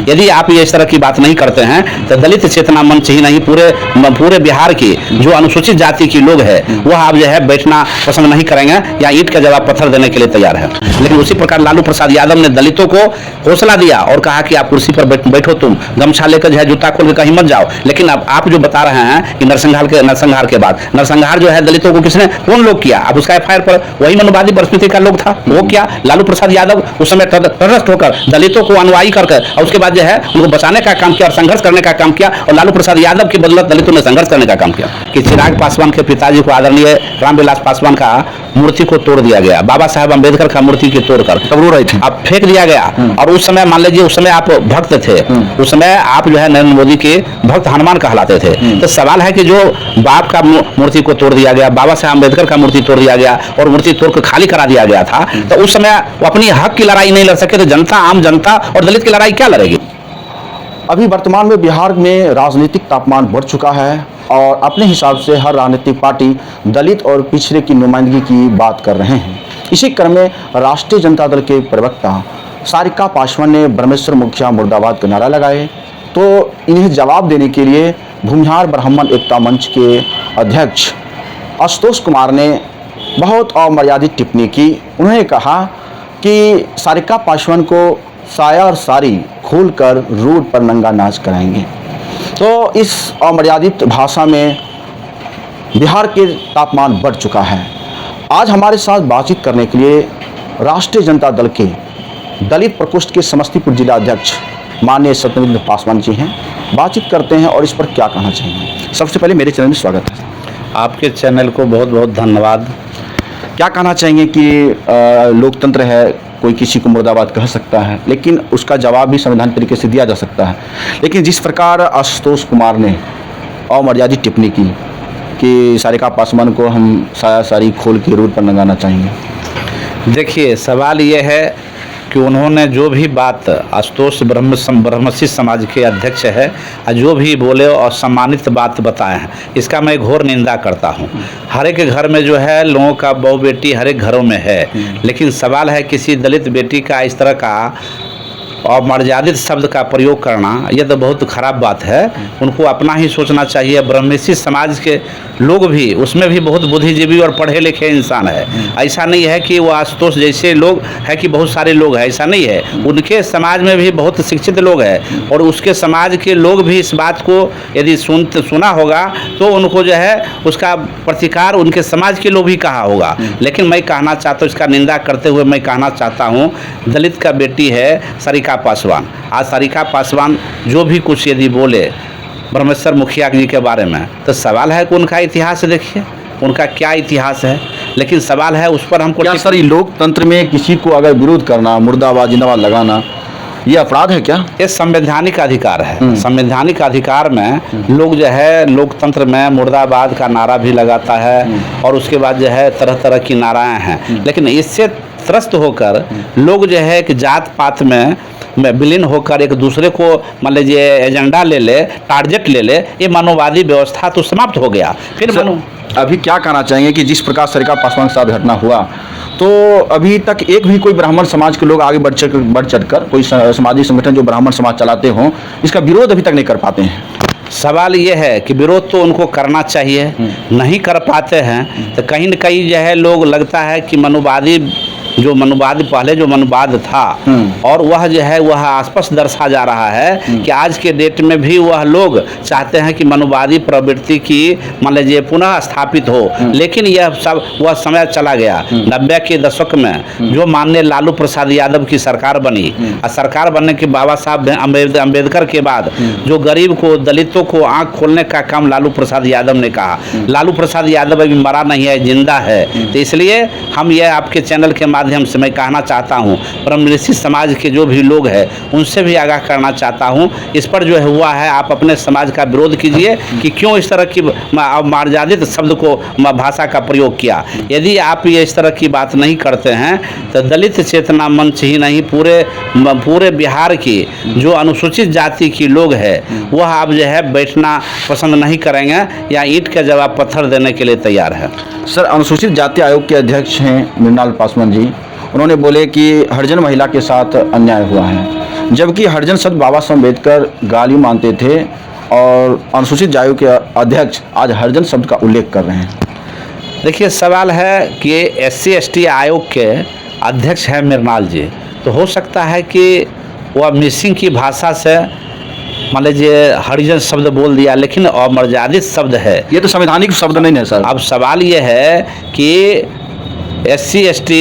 यदि आप ये इस तरह की बात नहीं करते हैं तो दलित चेतना मंच ही नहीं पूरे बिहार की जो अनुसूचित जाति की लोग है वह आप जो है बैठना पसंद नहीं करेंगे या ईंट का जवाब पत्थर देने के लिए तैयार है। लेकिन उसी प्रकार लालू प्रसाद यादव ने दलितों को हौसला दिया और कहा कि आप कुर्सी पर बैठो, तुम गमछा लेकर जो है जूता खोल के कहीं मत जाओ। लेकिन अब आप जो बता रहे हैं कि नरसंहार के बाद नरसंहार जो है दलितों को किसने कौन लोग किया? अब उसका एफआईआर पर वही मनुवादी परिस्थिति का लोग था, वो क्या लालू प्रसाद यादव उस समय तटस्थ होकर दलितों को अनुयायी करके और उसके बाद जो है उनको बचाने का काम किया और संघर्ष करने का काम किया। और लालू प्रसाद यादव की बदौलत दलितों ने संघर्ष करने का काम किया कि चिराग पासवान के पिताजी को आदरणीय रामविलास पासवान का मूर्ति को तोड़ दिया गया, बाबा साहेब अम्बेडकर का मूर्ति को तोड़कर अब फेंक दिया गया। और उस समय मान लीजिए उस समय आप भक्त थे, उस समय आप जो है नरेंद्र मोदी के भक्त हनुमान कहलाते थे। तो सवाल है कि जो बाप का मूर्ति को तोड़ दिया गया, बाबा साहेब अम्बेडकर का मूर्ति तोड़ दिया गया और मूर्ति तोड़ कर खाली करा दिया गया था, तो उस समय वो अपनी हक की लड़ाई नहीं लड़ सके तो जनता, आम जनता और दलित की लड़ाई क्या लड़ेगी? अभी वर्तमान में बिहार में राजनीतिक तापमान बढ़ चुका है और अपने हिसाब से हर राजनीतिक पार्टी दलित और पिछड़े की नुमाइंदगी की बात कर रहे हैं। इसी क्रम में राष्ट्रीय जनता दल के प्रवक्ता सारिका पासवान ने ब्रह्मेश्वर मुखिया मुर्दाबाद का नारा लगाए, तो इन्हें जवाब देने के लिए भूमिहार ब्राह्मण एकता मंच के अध्यक्ष आशुतोष कुमार ने बहुत अमर्यादित टिप्पणी की। उन्होंने कहा कि सारिका पासवान को साया और साड़ी खोलकर रोड पर नंगा नाच कराएंगे। तो इस अमर्यादित भाषा में बिहार के तापमान बढ़ चुका है। आज हमारे साथ बातचीत करने के लिए राष्ट्रीय जनता दल के दलित प्रकोष्ठ के समस्तीपुर जिला अध्यक्ष माननीय सत्येंद्र पासवान जी हैं। बातचीत करते हैं और इस पर क्या कहना चाहिए। सबसे पहले मेरे चैनल में स्वागत है। आपके चैनल को बहुत बहुत धन्यवाद। क्या कहना चाहेंगे कि लोकतंत्र है, कोई किसी को मुर्दाबाद कह सकता है, लेकिन उसका जवाब भी संवैधानिक तरीके से दिया जा सकता है। लेकिन जिस प्रकार आशुतोष कुमार ने अमर्यादित टिप्पणी की कि सारिका पासवान को हम साया साड़ी खोल के रोड पर लगाना चाहेंगे। देखिए, सवाल ये है कि उन्होंने जो भी बात आशुतोष ब्रह्मसी समाज के अध्यक्ष है जो भी बोले और सम्मानित बात बताए हैं, इसका मैं घोर निंदा करता हूं। हर एक घर में जो है लोगों का बहू बेटी हर एक घरों में है, लेकिन सवाल है किसी दलित बेटी का इस तरह का और मर्यादित शब्द का प्रयोग करना, यह तो बहुत खराब बात है। उनको अपना ही सोचना चाहिए। ब्रह्मसी समाज के लोग भी, उसमें भी बहुत बुद्धिजीवी और पढ़े लिखे इंसान है। ऐसा नहीं है कि वो आशुतोष जैसे लोग है कि बहुत सारे लोग हैं, ऐसा नहीं है। उनके समाज में भी बहुत शिक्षित लोग हैं और उसके समाज के लोग भी इस बात को यदि सुना होगा तो उनको जो है उसका प्रतिकार उनके समाज के लोग भी कहा होगा। लेकिन मैं कहना चाहता हूँ, इसका निंदा करते हुए मैं कहना चाहता हूँ, दलित का बेटी है सारिका पासवान। आज सारिका पासवान जो भी कुछ यदि बोले ब्रह्मेश्वर मुखिया जी के बारे में, तो सवाल है कि उनका इतिहास देखिए, उनका क्या इतिहास है। लेकिन सवाल है उस पर हमको क्या सर ये लोकतंत्र में किसी को अगर विरोध करना, मुर्दाबाद जिंदाबाद लगाना, ये अपराध है क्या? ये संवैधानिक अधिकार है। संवैधानिक अधिकार में लोग जो है लोकतंत्र में मुर्दाबाद का नारा भी लगाता है और उसके बाद जो है तरह तरह की नाराएं हैं। लेकिन इससे त्रस्त होकर लोग जो है कि जात पात में विलीन होकर एक दूसरे को मान लीजिए एजेंडा ले ले, टारगेट ले ले, ये मानववादी व्यवस्था तो समाप्त हो गया। फिर अभी क्या कहना चाहेंगे कि जिस प्रकार सारिका पासवान के साथ घटना हुआ, तो अभी तक एक भी कोई ब्राह्मण समाज के लोग आगे बढ़ चढ़कर कोई सामाजिक संगठन जो ब्राह्मण समाज चलाते हों, इसका विरोध अभी तक नहीं कर पाते हैं। सवाल ये है कि विरोध तो उनको करना चाहिए, नहीं कर पाते हैं तो कहीं न कहीं जो है लोग लगता है कि मनुवादी पहले जो मनुवाद था और वह जो है वह स्पष्ट दर्शा जा रहा है कि आज के डेट में भी वह लोग चाहते हैं कि मनुवादी प्रवृत्ति की मान लीजिए पुनः स्थापित हो। लेकिन यह सब वह समय चला गया। 90 के दशक में जो माननीय लालू प्रसाद यादव की सरकार बनी और सरकार बनने के बाबा साहब अम्बेडकर के बाद जो गरीब को, दलितों को आंख खोलने का काम लालू प्रसाद यादव ने कहा। लालू प्रसाद यादव अभी मरा नहीं है, जिंदा है। तो इसलिए हम यह आपके चैनल के माध्यम से मैं कहना चाहता हूं, ब्रह्मसी समाज के जो भी लोग हैं उनसे भी आगाह करना चाहता हूं। इस पर जो हुआ है आप अपने समाज का विरोध कीजिए कि क्यों इस तरह की मर्यादित शब्द को भाषा का प्रयोग किया। यदि आप ये इस तरह की बात नहीं करते हैं तो दलित चेतना मंच ही नहीं पूरे बिहार की जो अनुसूचित जाति की लोग है वह आप जो है बैठना पसंद नहीं करेंगे या ईंट का जवाब पत्थर देने के लिए तैयार है। सर, अनुसूचित जाति आयोग के अध्यक्ष हैं मृणाल पासवान जी, उन्होंने बोले कि हरिजन महिला के साथ अन्याय हुआ है। जबकि हरिजन शब्द बाबा साहब अम्बेडकर गाली मानते थे और अनुसूचित जाति के अध्यक्ष आज हरिजन शब्द का उल्लेख कर रहे हैं। देखिए, सवाल है कि SC/ST आयोग के अध्यक्ष हैं मृणाल जी, तो हो सकता है कि वह मिसिंग की भाषा से मान लीजिए हरिजन शब्द बोल दिया, लेकिन अमर्यादित शब्द है। ये तो संवैधानिक शब्द नहीं है सर। अब सवाल ये है कि SC/ST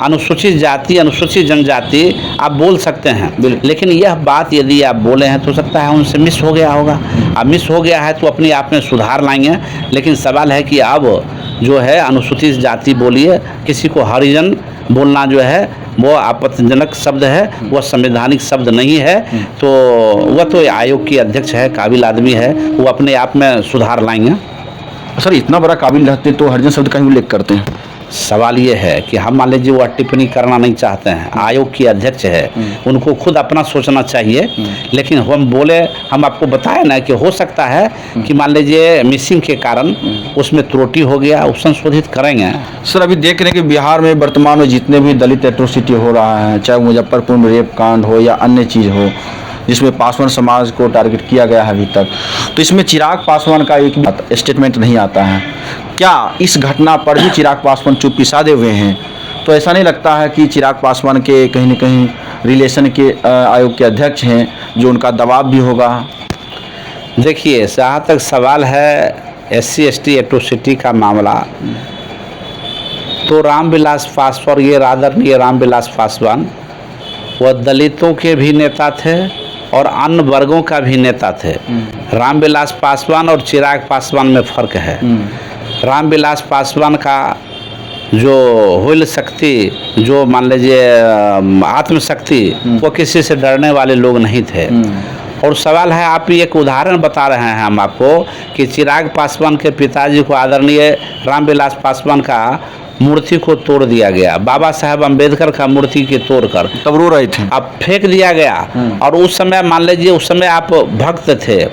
अनुसूचित जाति, अनुसूचित जनजाति आप बोल सकते हैं, लेकिन यह बात यदि आप बोले हैं तो सकता है उनसे मिस हो गया होगा। अब मिस हो गया है तो अपने आप में सुधार लाएंगे, लेकिन सवाल है कि अब जो है अनुसूचित जाति बोलिए, किसी को हरिजन बोलना जो है वो आपत्तिजनक शब्द है, वह संवैधानिक शब्द नहीं है। तो वह तो आयोग की अध्यक्ष है, काबिल आदमी है, वो अपने आप में सुधार लाएंगे। सर इतना बड़ा काबिल रहते तो हरिजन शब्द का ही उल्लेख करते हैं। सवाल ये है कि हम मान लीजिए वो टिप्पणी करना नहीं चाहते हैं, आयोग की अध्यक्ष है, उनको खुद अपना सोचना चाहिए। लेकिन हम बोले, हम आपको बताए ना कि हो सकता है कि मान लीजिए मिसिंग के कारण उसमें त्रुटि हो गया, उस संशोधित करेंगे। सर अभी देख रहे हैं कि बिहार में वर्तमान में जितने भी दलित एट्रोसिटी हो रहा है, चाहे मुजफ्फरपुर में रेप कांड हो या अन्य चीज़ हो, जिसमें पासवान समाज को टारगेट किया गया है अभी तक, तो इसमें चिराग पासवान का एक भी स्टेटमेंट नहीं आता है। क्या इस घटना पर भी चिराग पासवान चुप्पी साधे हुए हैं? तो ऐसा नहीं लगता है कि चिराग पासवान के कहीं न कहीं रिलेशन के आयोग के अध्यक्ष हैं, जो उनका दबाव भी होगा? देखिए, जहाँ तक सवाल है SC/ST एट्रोसिटी का मामला, तो रामविलास पासवान, ये आदरणीय रामविलास पासवान, वह दलितों के भी नेता थे और अन्य वर्गों का भी नेता थे। रामविलास पासवान और चिराग पासवान में फ़र्क है। रामविलास पासवान का जो हुल शक्ति, जो मान लीजिए आत्मशक्ति, वो किसी से डरने वाले लोग नहीं थे। और सवाल है, आप एक उदाहरण बता रहे हैं हम आपको कि चिराग पासवान के पिताजी को, आदरणीय रामविलास पासवान का मूर्ति को तोड़ दिया गया, बाबा साहब अम्बेडकर का मूर्ति के तोड़कर, तब रो रहे थे, अब फेंक दिया गया। और उस समय मान लीजिए, उस समय आप भक्त थे,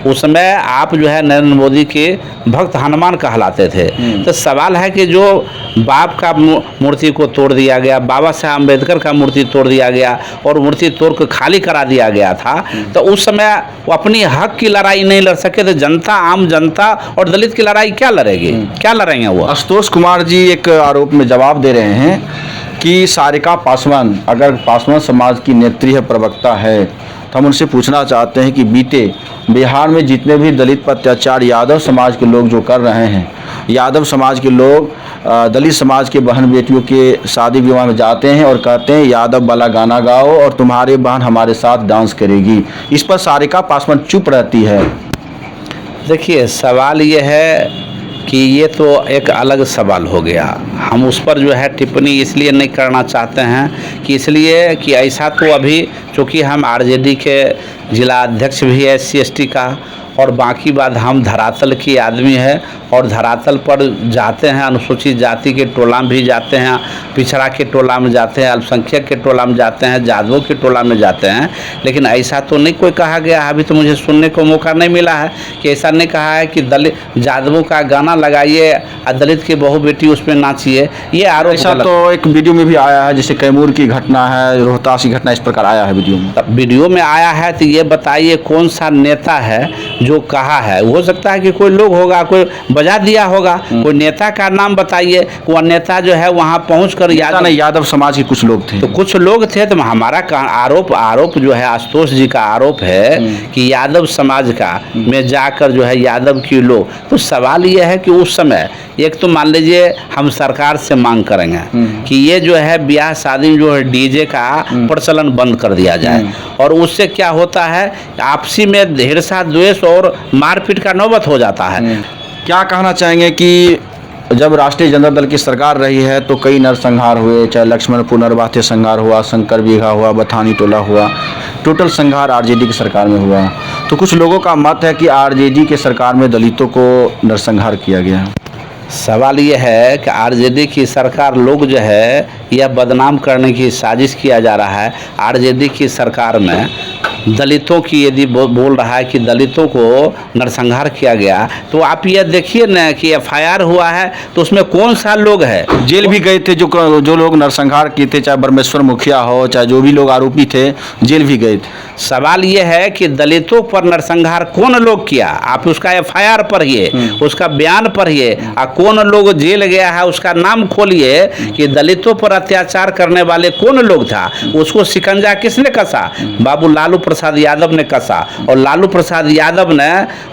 उस समय आप जो है नरेंद्र मोदी के भक्त हनुमान कहलाते थे। तो सवाल है कि जो बाप का मूर्ति को तोड़ दिया गया, बाबा साहब अम्बेडकर का मूर्ति तोड़ दिया गया और मूर्ति तोड़ कर खाली करा दिया गया था, तो उस समय वो अपनी हक की लड़ाई नहीं लड़ सके थे। जनता, आम जनता और दलित की लड़ाई क्या लड़ेगी, क्या लड़ेंगे वो? आशुतोष कुमार जी एक आरोप में जवाब दे रहे हैं कि सारिका पासवान अगर पासवान समाज की नेत्री है, प्रवक्ता है, तो हम उनसे पूछना चाहते हैं कि बीते बिहार में जितने भी दलित पर अत्याचार यादव समाज के लोग जो कर रहे हैं, यादव समाज के लोग दलित समाज के बहन बेटियों के शादी विवाह में जाते हैं और कहते हैं यादव वाला गाना गाओ और तुम्हारी बहन हमारे साथ डांस करेगी, इस पर सारिका पासवान चुप रहती है। देखिए, सवाल ये है कि ये तो एक अलग सवाल हो गया, हम उस पर जो है टिप्पणी इसलिए नहीं करना चाहते हैं कि इसलिए कि ऐसा तो अभी, चूँकि हम RJD के जिला अध्यक्ष भी है SC/ST का, और बाकी बात हम धरातल की आदमी है और धरातल पर जाते हैं, अनुसूचित जाति के टोला में भी जाते हैं, पिछड़ा के टोला में जाते हैं, अल्पसंख्यक के टोला में जाते हैं, जादवों के टोला में जाते हैं। लेकिन ऐसा तो नहीं कोई कहा गया है, अभी तो मुझे सुनने को मौका नहीं मिला है कि ऐसा नहीं कहा है कि दलित जादवों का गाना लगाइए और दलित की बहू बेटी उस पर नाचिए, ये आरोप। ऐसा तो एक वीडियो में भी आया है, जैसे कैमूर की घटना है, रोहतास की घटना, इस प्रकार आया है वीडियो में। वीडियो में आया है तो ये बताइए कौन सा नेता है जो कहा है? हो सकता है कि कोई लोग होगा, कोई बजा दिया होगा, कोई नेता का नाम बताइए। वह नेता जो है वहाँ पहुँचकर यादव समाज के कुछ लोग थे, तो कुछ लोग थे। तो हमारा आरोप जो है आशुतोष जी का आरोप है कि यादव समाज का में जाकर जो है यादव की लोग, तो सवाल ये है कि उस समय एक तो मान लीजिए हम सरकार से मांग करेंगे कि ये जो है ब्याह शादी जो है DJ का प्रचलन बंद कर दिया जाए, और उससे क्या होता है आपसी में हिंसा द्वेष और मारपीट का नौबत हो जाता है। क्या कहना चाहेंगे कि जब राष्ट्रीय जनता दल की सरकार रही है तो कई नरसंहार हुए, चाहे लक्ष्मणपुर नरवाथे संहार हुआ, शंकर बीघा हुआ, बथानी टोला हुआ, टोटल संहार RJD की सरकार में हुआ। तो कुछ लोगों का मत है कि RJD के सरकार में दलितों को नरसंहार किया गया। सवाल ये है कि RJD की सरकार लोग जो है यह बदनाम करने की साजिश किया जा रहा है। RJD की सरकार में दलितों की यदि बोल रहा है कि दलितों को नरसंहार किया गया, तो आप ये देखिए ना कि एफआईआर हुआ है तो उसमें कौन सा लोग है। जेल भी गए थे जो लोग नरसंहार किए थे, चाहे ब्रह्मेश्वर मुखिया हो, चाहे जो भी लोग आरोपी थे, जेल भी गए थे। सवाल ये है कि दलितों पर नरसंहार कौन लोग किया, आप उसका एफआईआर पढ़िए, उसका बयान पढ़िए, और कौन लोग जेल गया है उसका नाम खोलिए कि दलितों पर अत्याचार करने वाले कौन लोग था। उसको शिकंजा किसने कसा? बाबू लालू प्रसाद यादव ने कसा। और लालू प्रसाद यादव ने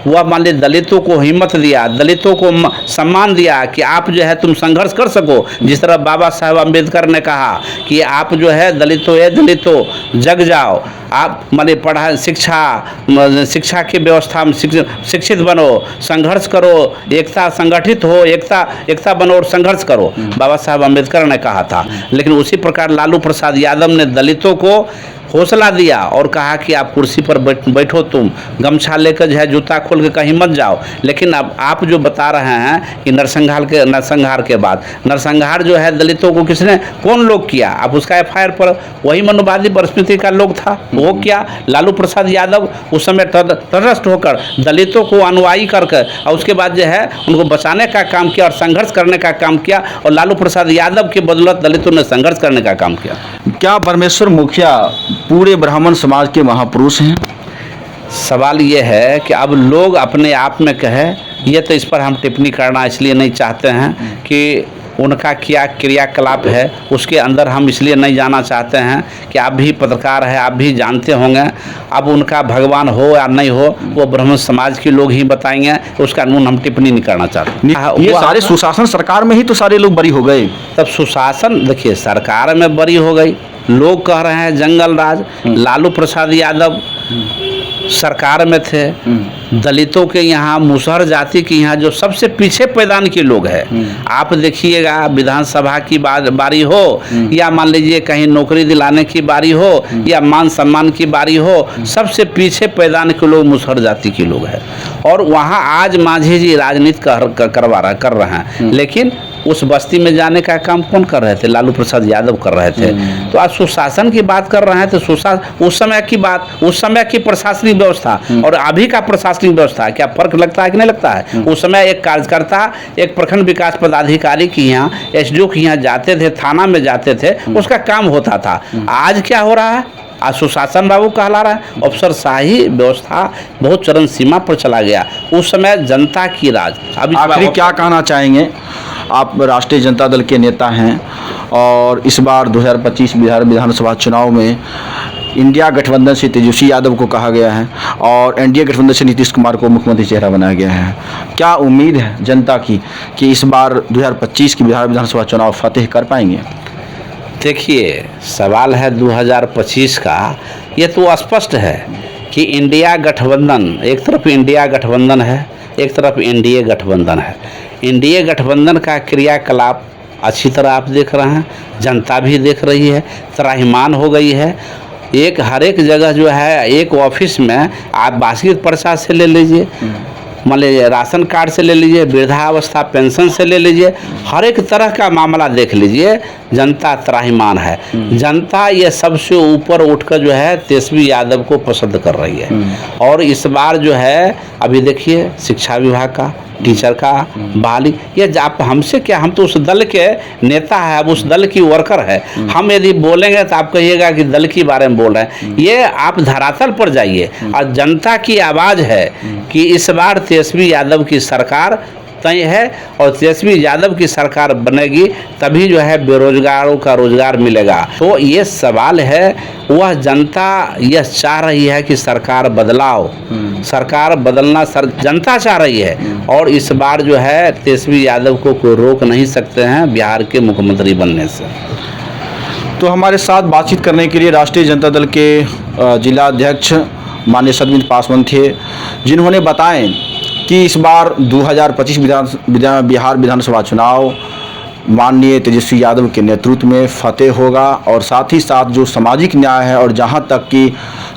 वह मान ली दलितों को हिम्मत दिया, दलितों को सम्मान दिया कि आप जो है तुम संघर्ष कर सको। जिस तरह बाबा साहब अम्बेडकर ने कहा कि आप जो है दलितों जग जाओ, आप माने पढ़ा शिक्षा की व्यवस्था में शिक्षित बनो, संघर्ष करो, एकता संगठित हो, एकता बनो और संघर्ष करो, बाबा साहब अम्बेडकर ने कहा था। लेकिन उसी प्रकार लालू प्रसाद यादव ने दलितों को हौसला दिया और कहा कि आप कुर्सी पर बैठो, तुम गमछा लेकर जो है जूता खोल के कहीं मत जाओ। लेकिन अब आप जो बता रहे हैं कि नरसंहार के बाद नरसंहार जो है दलितों को किसने कौन लोग किया, आप उसका एफआईआर पर वही मनुवादी परिस्थिति का लोग था, वो क्या लालू प्रसाद यादव उस समय तटस्थ होकर दलितों को अनुयायी करके और उसके बाद जो है उनको बचाने का काम किया और संघर्ष करने का काम किया। और लालू प्रसाद यादव की बदौलत दलितों ने संघर्ष करने का काम किया। क्या ब्रह्मेश्वर मुखिया पूरे ब्राह्मण समाज के महापुरुष हैं? सवाल ये है कि अब लोग अपने आप में कहे, ये तो इस पर हम टिप्पणी करना इसलिए नहीं चाहते हैं कि उनका क्या क्रियाकलाप है उसके अंदर हम इसलिए नहीं जाना चाहते हैं कि आप भी पत्रकार हैं, आप भी जानते होंगे। अब उनका भगवान हो या नहीं हो वो ब्राह्मण समाज के लोग ही बताएंगे, उसका कानून हम टिप्पणी नहीं करना चाहते। ये सारे सुशासन सरकार में ही तो सारे लोग बरी हो गए। तब सुशासन देखिए सरकार में बरी हो गई, लोग कह रहे हैं जंगल राज। लालू प्रसाद यादव सरकार में थे, दलितों के यहाँ मुसहर जाति के यहाँ जो सबसे पीछे पैदान के लोग हैं, आप देखिएगा विधानसभा की बारी हो या मान लीजिए कहीं नौकरी दिलाने की बारी हो या मान सम्मान की बारी हो, सबसे पीछे पैदान के लोग मुसहर जाति के लोग हैं। और वहाँ आज मांझी जी राजनीति कर रहे हैं, लेकिन उस बस्ती में जाने का काम कौन कर रहे थे? लालू प्रसाद यादव कर रहे थे। तो आज सुशासन की बात कर रहे हैं तो उस समय की बात, उस समय की प्रशासनिक व्यवस्था और अभी का प्रशासनिक व्यवस्था क्या फर्क लगता है कि नहीं लगता है? उस समय एक कार्यकर्ता एक प्रखंड विकास पदाधिकारी के यहाँ, एसडीओ के यहाँ जाते थे, थाना में जाते थे, उसका काम होता था। आज क्या हो रहा है? आज सुशासन बाबू कहला रहा है, अफसरशाही व्यवस्था बहुत चरम सीमा पर चला गया। उस समय जनता की राज। अभी आखिरी क्या कहना चाहेंगे? आप राष्ट्रीय जनता दल के नेता हैं और इस बार 2025 बिहार विधानसभा चुनाव में इंडिया गठबंधन से तेजस्वी यादव को कहा गया है और एनडीए गठबंधन से नीतीश कुमार को मुख्यमंत्री चेहरा बनाया गया है। क्या उम्मीद है जनता की कि इस बार 2025 की बिहार विधानसभा चुनाव फतेह कर पाएंगे? देखिए सवाल है 2025 का, ये तो स्पष्ट है कि इंडिया गठबंधन, एक तरफ इंडिया गठबंधन है, एक तरफ एनडीए गठबंधन है। एनडीए गठबंधन का क्रियाकलाप अच्छी तरह आप देख रहे हैं, जनता भी देख रही है, त्राहिमाम हो गई है। हर एक जगह जो है, एक ऑफिस में आप बासगीत प्रसाद से ले लीजिए, मान लीजिए राशन कार्ड से ले लीजिए, वृद्धावस्था पेंशन से ले लीजिए, हर एक तरह का मामला देख लीजिए, जनता त्राहिमाम है। जनता ये सबसे ऊपर उठकर जो है तेजस्वी यादव को पसंद कर रही है। और इस बार जो है अभी देखिए शिक्षा विभाग का, टीचर का बहाली, ये आप हमसे क्या, हम तो उस दल के नेता है, अब उस दल की वर्कर है। हम यदि बोलेंगे तो आप कहिएगा कि दल के बारे में बोल रहे हैं। ये आप धरातल पर जाइए और जनता की आवाज़ है कि इस बार तेजस्वी यादव की सरकार तय है और तेजस्वी यादव की सरकार बनेगी तभी जो है बेरोजगारों का रोजगार मिलेगा। तो ये सवाल है, वह जनता यह चाह रही है कि सरकार बदलाव, सरकार बदलना जनता चाह रही है। और इस बार जो है तेजस्वी यादव को कोई रोक नहीं सकते हैं बिहार के मुख्यमंत्री बनने से। तो हमारे साथ बातचीत करने के लिए राष्ट्रीय जनता दल के जिला अध्यक्ष माननीय सदमित पासवान थे, जिन्होंने बताएं कि इस बार 2025 बिहार विधानसभा चुनाव माननीय तेजस्वी यादव के नेतृत्व में फतेह होगा। और साथ ही साथ जो सामाजिक न्याय है और जहां तक कि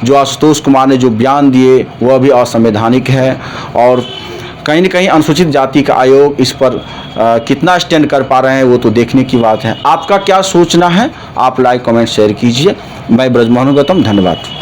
जो आशुतोष कुमार ने जो बयान दिए वह भी असंवैधानिक है और कहीं न कहीं अनुसूचित जाति का आयोग इस पर कितना स्टैंड कर पा रहे हैं वो तो देखने की बात है। आपका क्या सोचना है? आप लाइक कमेंट शेयर कीजिए। मैं ब्रजमोहन गौतम, धन्यवाद।